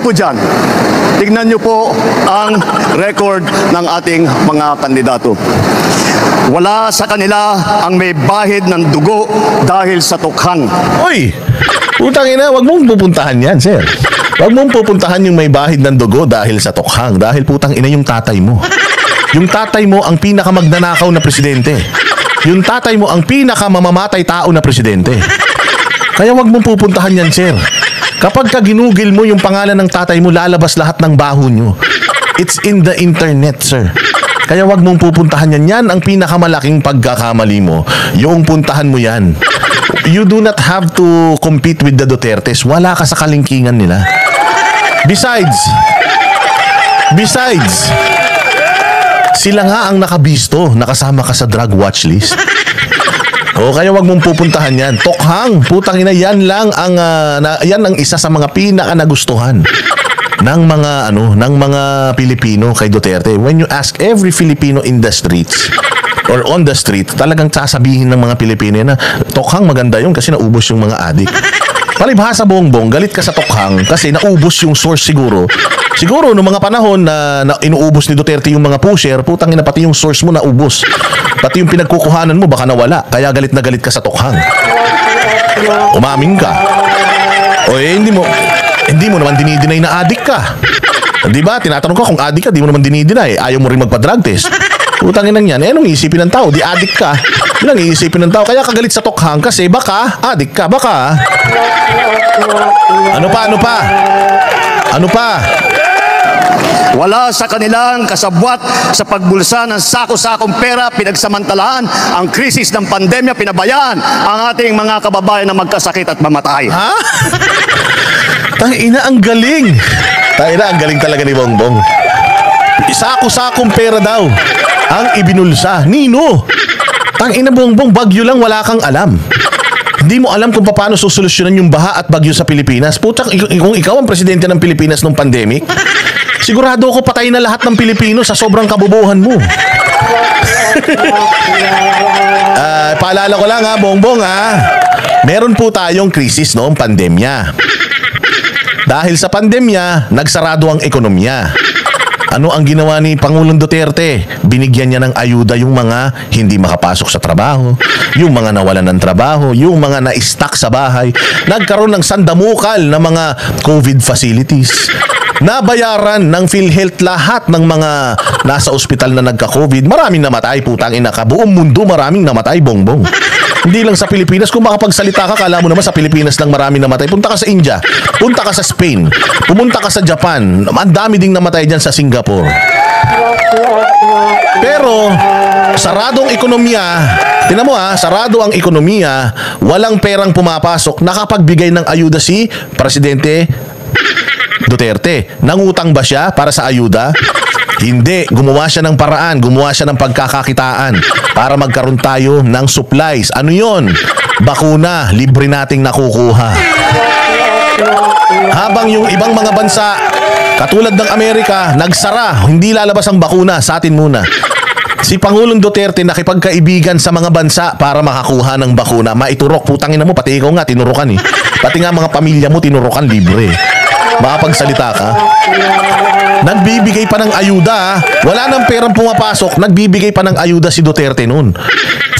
po dyan, tignan nyo po ang record ng ating mga kandidato. Wala sa kanila ang may bahid ng dugo dahil sa tukhang. Uy! Putang ina, wag mong pupuntahan yan, sir. Wag mong pupuntahan yung may bahid ng dugo dahil sa tukhang. Dahil putang ina yung tatay mo. Yung tatay mo ang pinakamagnanakaw na presidente. Yung tatay mo ang pinakamamamatay tao na presidente. Kaya wag mong pupuntahan yan, sir. Kapag ka ginugil mo yung pangalan ng tatay mo, lalabas lahat ng baho nyo. It's in the internet, sir. Kaya wag mong pupuntahan yan. Yan ang pinakamalaking pagkakamali mo. Yung puntahan mo yan. You do not have to compete with the Dutertes. Wala ka sa kalingkingan nila. Besides, sila nga ang nakabisto, nakasama ka sa drug watch list. O kaya wag mong pupuntahan yan. Tokhang, putang ina, yan lang ang yan ang isa sa mga pinaka nagustuhan ng mga Pilipino kay Duterte. When you ask every Filipino in the streets or on the street, talagang sasabihin ng mga Pilipino na Tokhang maganda yun kasi naubos yung mga adik. Palibhasa Bongbong, galit ka sa Tokhang kasi naubos yung source siguro. Siguro noong mga panahon na inuubos ni Duterte yung mga pusher, putang ina, pati yung source mo naubos. Pati yung pinagkukuhanan mo baka nawala. Kaya galit na galit ka sa Tokhang. Umamin ka. O hindi mo naman dinideny na adik ka. Di ba? Tinatanong ko kung adik ka, di mo naman dinideny. Ayaw mo rin magpa-drug test. Utangin lang yan. Anong iisipin ng tao? Di adik ka. Yun ang iisipin ng tao. Kaya kagalit sa Tokhang kasi baka adik ka. Baka. Ano pa? Wala sa kanilang kasabwat sa pagbulsa ng sako-sakong pera, pinagsamantalahan ang krisis ng pandemya, pinabayaan ang ating mga kababayan na magkasakit at mamatay. Ha? Tangina, ang galing. Tangina, ang galing talaga ni Bongbong. Sako-sakong pera daw ang ibinulsa. Nino? Tangina, Bongbong, bagyo lang, wala kang alam. Hindi mo alam kung paano susolusyonan yung baha at bagyo sa Pilipinas. Putang, kung ikaw ang presidente ng Pilipinas nung pandemic, sigurado ako patay na lahat ng Pilipino sa sobrang kabubuhan mo. Paalala ko lang ha, Bongbong ha. Meron po tayong krisis noong pandemya. Dahil sa pandemya, nagsarado ang ekonomiya. Ano ang ginawa ni Pangulong Duterte? Binigyan niya ng ayuda yung mga hindi makapasok sa trabaho, yung mga nawalan ng trabaho, yung mga na-stuck sa bahay. Nagkaroon ng sandamukal na mga COVID facilities. Nabayaran ng PhilHealth lahat ng mga nasa ospital na nagka-COVID. Maraming namatay, putang ina ka. Buong mundo maraming namatay, Bongbong. Hindi lang sa Pilipinas. Kung makapagsalita ka, kala mo naman sa Pilipinas lang maraming namatay. Punta ka sa India, punta ka sa Spain, pumunta ka sa Japan. Ang dami ding namatay dyan sa Singapore. Pero saradong ekonomiya, tinan mo ha, sarado ang ekonomiya, walang perang pumapasok. Nakapagbigay ng ayuda si Presidente Duterte. Nangutang ba siya para sa ayuda? Hindi. Gumawa siya ng paraan, gumawa siya ng pagkakakitaan para magkaroon tayo ng supplies. Ano yon? Bakuna, libre nating nakukuha. Habang yung ibang mga bansa, katulad ng Amerika, nagsara, hindi lalabas ang bakuna, sa atin muna. Si Pangulong Duterte nakipagkaibigan sa mga bansa para makakuha ng bakuna. Maiturok, putangin na mo, pati ikaw nga tinurukan eh. Pati nga mga pamilya mo tinurukan libre. Makapagsalita ka. Nagbibigay pa ng ayuda. Wala nang perang pumapasok, nagbibigay pa ng ayuda si Duterte noon.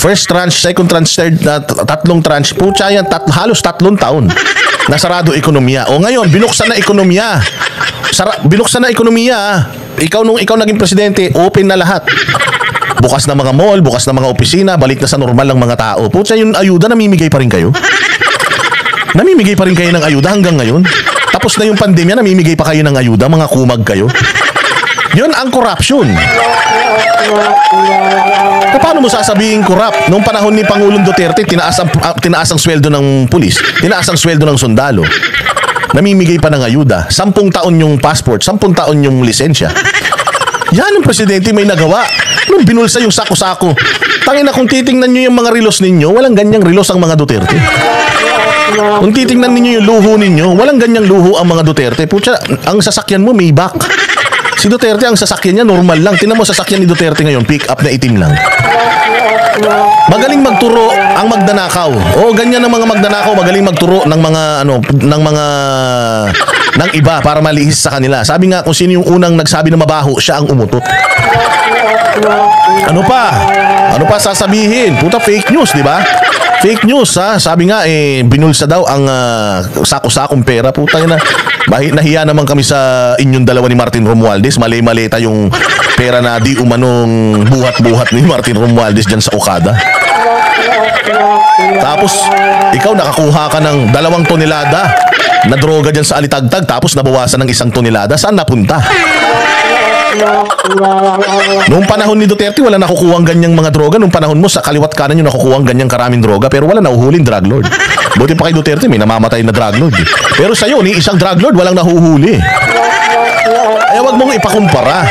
First tranche, second tranche, third, tatlong tranche. Pucha yan, halos 3 taon. Nasarado ekonomiya. O ngayon, binuksan na ekonomiya. Binuksan na ekonomiya. Nung ikaw naging presidente, open na lahat. Bukas na mga mall, bukas na mga opisina, balik na sa normal ng mga tao. Pucha, yung ayuda, namimigay pa rin kayo? Namimigay pa rin kayo ng ayuda hanggang ngayon? Tapos na yung pandemya, namimigay pa kayo ng ayuda, mga kumag kayo. Yun ang corruption. Paano mo sasabihin corrupt? Noong panahon ni Pangulong Duterte, tinaas ang sweldo ng pulis, tinaas ang sweldo ng sundalo. Namimigay pa ng ayuda. 10 taon yung passport, 10 taon yung lisensya. Yan ang presidente may nagawa. Nung binulsa yung sako-sako. Tangina, kung titingnan nyo yung mga relos ninyo, walang ganyang relos ang mga Duterte. Kung titingnan ninyo yung luho ninyo, walang ganyang luho ang mga Duterte. Pucha, ang sasakyan mo, Maybach. Si Duterte, ang sasakyan niya normal lang. Tingnan mo sasakyan ni Duterte ngayon, pick up na itim lang. Magaling magturo ang magnanakaw. O ganyan ang mga magnanakaw, magaling magturo ng mga ng iba para malihis sa kanila. Sabi nga kung sino yung unang nagsabi na mabaho, siya ang umutot. Ano pa? Ano pa sasabihin? Puta, fake news, di ba? Fake news, ha? Sabi nga, binulsa daw ang sako-sakong pera. Puta na. Nahiya naman kami sa inyong dalawa ni Martin Romualdez. Mali-malita yung pera na di umanong buhat-buhat ni Martin Romualdez dyan sa Okada. Tapos, ikaw nakakuha ka ng 2 tonelada na droga dyan sa Alitagtag, tapos nabawasan ng 1 tonelada. Saan napunta? Noong panahon ni Duterte, wala nakukuhang ganyang mga droga. Noong panahon mo, sa kaliwat kanan yung nakukuhang ganyang karaming droga, pero wala nahuhuling drug lord. Buti pa kay Duterte, may namamatay na drug lord. Pero sa'yo, ni isang drug lord, walang nahuhuli. Ay, wag mong ipakumpara.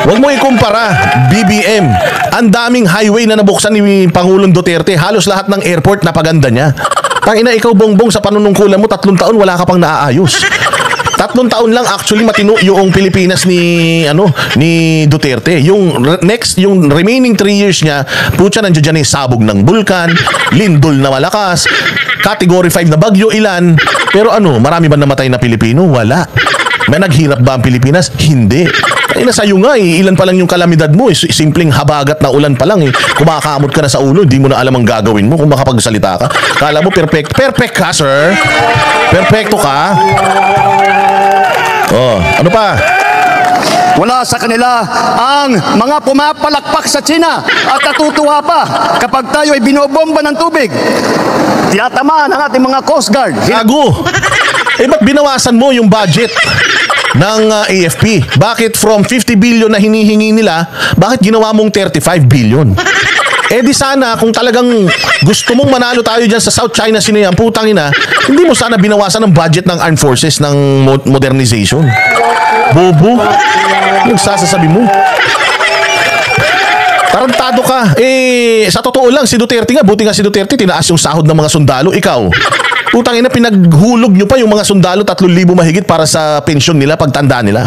Wag mong ikumpara. BBM. Ang daming highway na nabuksan ni Pangulong Duterte. Halos lahat ng airport napaganda niya. Tangina, ikaw Bongbong, sa panunungkulan mo, 3 taon wala ka pang naaayos. 3 taon lang actually matino yung Pilipinas ni Duterte. Yung remaining 3 years niya, putya nandiyan dyan yung sabog ng bulkan, lindol na malakas, category 5 na bagyo ilan. Pero marami ba namatay na Pilipino? Wala. May naghirap ba ang Pilipinas? Hindi. Kaya sa'yo nga ilan pa lang yung kalamidad mo. Simpleng habagat na ulan pa lang kumakamot ka na sa ulo, hindi mo na alam ang gagawin mo kung makapagsalita ka. Kala mo perfect ka, sir. Perfecto ka. Oh, ano pa? Wala sa kanila ang mga pumapalakpak sa China at natutuwa pa kapag tayo ay binobomba ng tubig. Tiyatamaan ang ating mga Coast Guard. Gago! Ba't binawasan mo yung budget ng AFP? Bakit from 50 billion na hinihingi nila, bakit ginawa mong 35 billion? Di sana, kung talagang gusto mong manalo tayo dyan sa South China Sea na yan, putang ina, hindi mo sana binawasan ng budget ng armed forces ng modernization. Bobo. Yung sasasabi mo. Tarantado ka. Sa totoo lang, si Duterte nga, buti nga si Duterte, tinaas yung sahod ng mga sundalo. Ikaw, putang ina, pinaghulog nyo pa yung mga sundalo 3,000 mahigit para sa pensyon nila, pagtanda nila.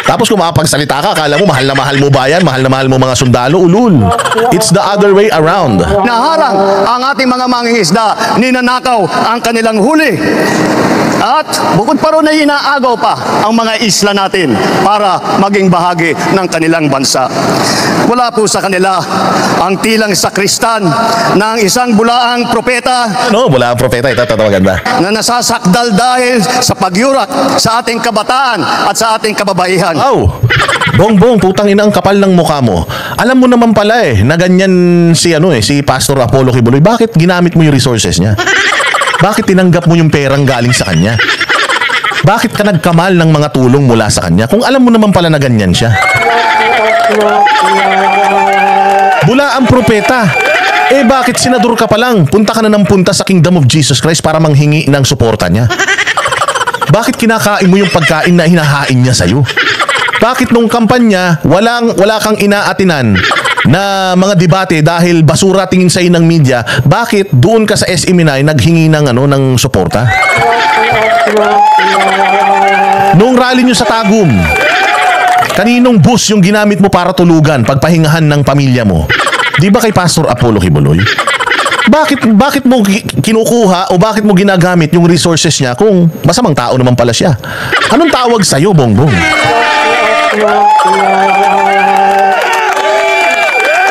Tapos kung makapagsalita ka, akala mo mahal na mahal mo bayan, mahal na mahal mo mga sundalo, ulul. It's the other way around. Naharang ang ating mga mangingisda, ninanakaw ang kanilang huli. At bukod pa ron ay inaagaw pa ang mga isla natin para maging bahagi ng kanilang bansa. Wala po sa kanila ang tilang sakristan ng isang bulaang propeta. Wala ang propeta, ito tatawagan ba? Na nasasakdal dahil sa pagyurak sa ating kabataan at sa ating kababaihan. Aw, Bongbong, putang ina, ang kapal ng mukha mo. Alam mo naman pala na ganyan si Pastor Apollo Kibuloy. Bakit ginamit mo yung resources niya? Bakit tinanggap mo yung perang galing sa kanya? Bakit ka nagkamal ng mga tulong mula sa kanya? Kung alam mo naman pala na ganyan siya. Bula ang propeta. Bakit senador ka pa lang? Punta ka na ng punta sa Kingdom of Jesus Christ para manghingi ng suporta niya. Bakit kinakain mo yung pagkain na hinahain niya sa'yo? Bakit nung kampanya, wala kang inaatinan na mga debate dahil basura tingin sa'yo ng media? Bakit doon ka sa SMNI naghingi ng suporta? Nung rally nyo sa Tagum, kaninong bus yung ginamit mo para tulugan, pagpahingahan ng pamilya mo? Di ba kay Pastor Apollo Kibuloy? Bakit mo kinukuha o bakit mo ginagamit yung resources niya kung masamang tao naman pala siya? Anong tawag sa'yo, Bongbong?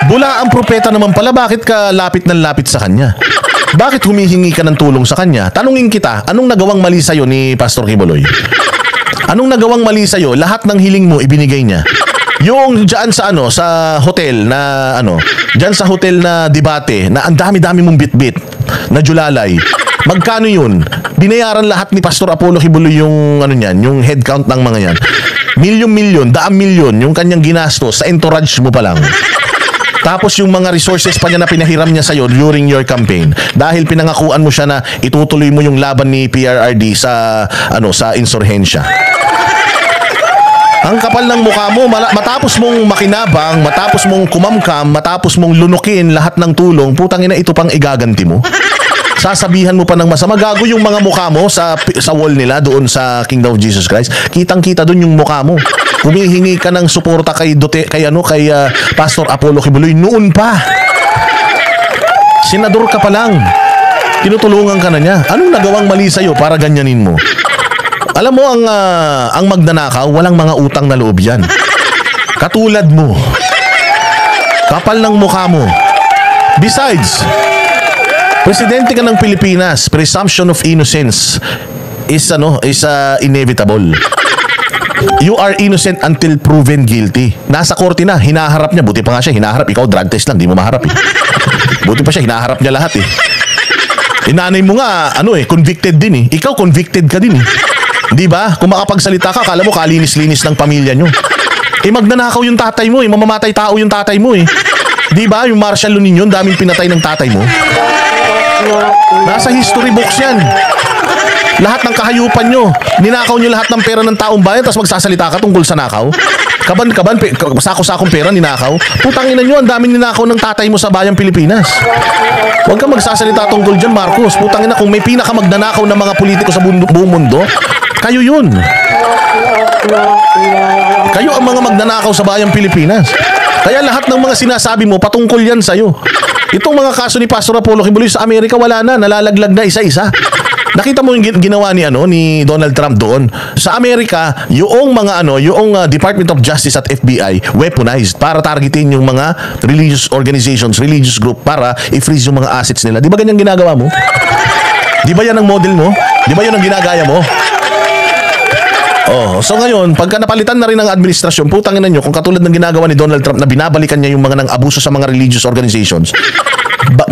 Bula ang propeta naman pala, bakit ka lapit ng lapit sa kanya? Bakit humihingi ka ng tulong sa kanya? Tanungin kita, anong nagawang mali sa'yo ni Pastor Kibuloy? Anong nagawang mali sa'yo? Lahat ng hiling mo ibinigay niya. Yung dyan sa hotel na dyan sa hotel na debate na ang dami-dami mong bitbit na julalay. Magkano yun? Binayaran lahat ni Pastor Apollo Kibuloy yung yung head count ng mga yan. Milyon-milyon, daang milyon yung kanyang ginastos sa entourage mo pa lang. Tapos yung mga resources pa niya na pinahiram niya sa'yo during your campaign. Dahil pinangakuan mo siya na itutuloy mo yung laban ni PRRD sa insurhensya. Ang kapal ng mukha mo, matapos mong makinabang, matapos mong kumamkam, matapos mong lunukin lahat ng tulong, putang ina, ito pang igaganti mo. Sasabihan mo pa ng masama. Gago yung mga mukha mo sa wall nila doon sa Kingdom of Jesus Christ. Kitang-kita doon yung mukha mo. humihingi ka ng suporta kay Pastor Apollo Kibuloy noon pa. Senador ka pa lang. Tinutulungan ka na niya. Anong nagawang mali sa'yo para ganyanin mo? Alam mo, ang magnanakaw, walang mga utang na loob yan. Katulad mo. Kapal ng mukha mo. Besides, presidente ka ng Pilipinas, presumption of innocence is inevitable. You are innocent until proven guilty. Nasa korte na, hinaharap niya. Buti pa nga siya, hinaharap. Ikaw, drug test lang, di mo maharap eh. Buti pa siya, hinaharap niya lahat eh. Nanay mo nga, convicted din eh. Ikaw, convicted ka din eh. Di ba? Kung makapagsalita ka, kala mo kalinis-linis ng pamilya nyo. Magnanakaw yung tatay mo eh. Mamamatay tao yung tatay mo eh. Di ba? Yung martial law ninyo, daming pinatay ng tatay mo. Nasa history books yan. Lahat ng kahayupan nyo, ninakaw nyo lahat ng pera ng taong bayan, tapos magsasalita ka tungkol sa nakaw. Kaban-kaban, sako-sakong pera ninakaw. Putang ina nyo, ang daming ninakaw ng tatay mo sa bayang Pilipinas. Huwag kang magsasalita tungkol dyan, Marcos. Putang ina, kung may pinakamagnanakaw ng mga politiko sa buong mundo, kayo yun. Kayo ang mga magnanakaw sa bayang Pilipinas. Kaya lahat ng mga sinasabi mo, patungkol yan sa'yo. Itong mga kaso ni Pastor Apollo Kibuloy sa Amerika, wala na, nalalaglag na isa-isa. Nakita mo yung ginawa ni Donald Trump doon. Sa Amerika, yung Department of Justice at FBI weaponized para targetin yung mga religious organizations, religious group para i-freeze yung mga assets nila. Di ba ganyan ginagawa mo? Di ba yan ang model mo? Di ba yun ang ginagaya mo? Oh, so ngayon, pagka napalitan na rin ng administrasyon, putang ina nyo, kung katulad ng ginagawa ni Donald Trump na binabalikan niya yung mga nang abuso sa mga religious organizations,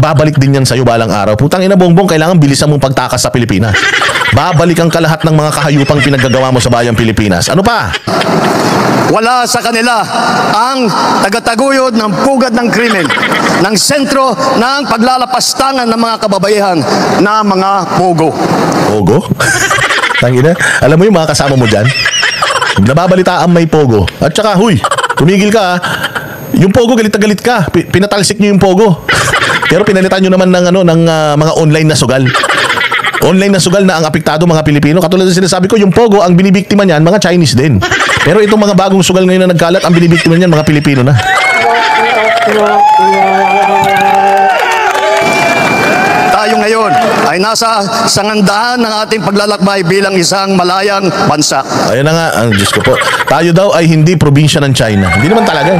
babalik din yan sa'yo balang araw. Putang ina, Bongbong, kailangan bilisan mong pagtakas sa Pilipinas. Babalikan ka lahat ng mga kahayupang pinaggagawa mo sa bayang Pilipinas. Ano pa? Wala sa kanila ang tagataguyod ng pugad ng krimen, ng sentro ng paglalapastangan ng mga kababaihan na mga pogo. Pogo? Tangina, alam mo yung mga kasama mo dyan? Nababalitaan may pogo. At saka, huy, tumigil ka ha. Yung pogo, galit na galit ka. Pinatalsik nyo yung pogo. Pero pinalitan nyo naman ng mga online na sugal. Online na sugal na ang apektado mga Pilipino. Katulad ng sinasabi ko, yung pogo, ang binibiktima niyan, mga Chinese din. Pero itong mga bagong sugal ngayon na nagkalat, ang binibiktima niyan, mga Pilipino na. Tayo ngayon ay nasa sangandahan ng ating paglalakbay bilang isang malayang bansa. Ayun na nga, ang Diyos ko po. Tayo daw ay hindi probinsya ng China. Hindi naman talaga.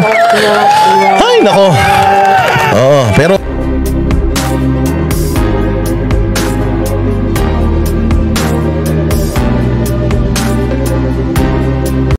Ay, nako. Oo, pero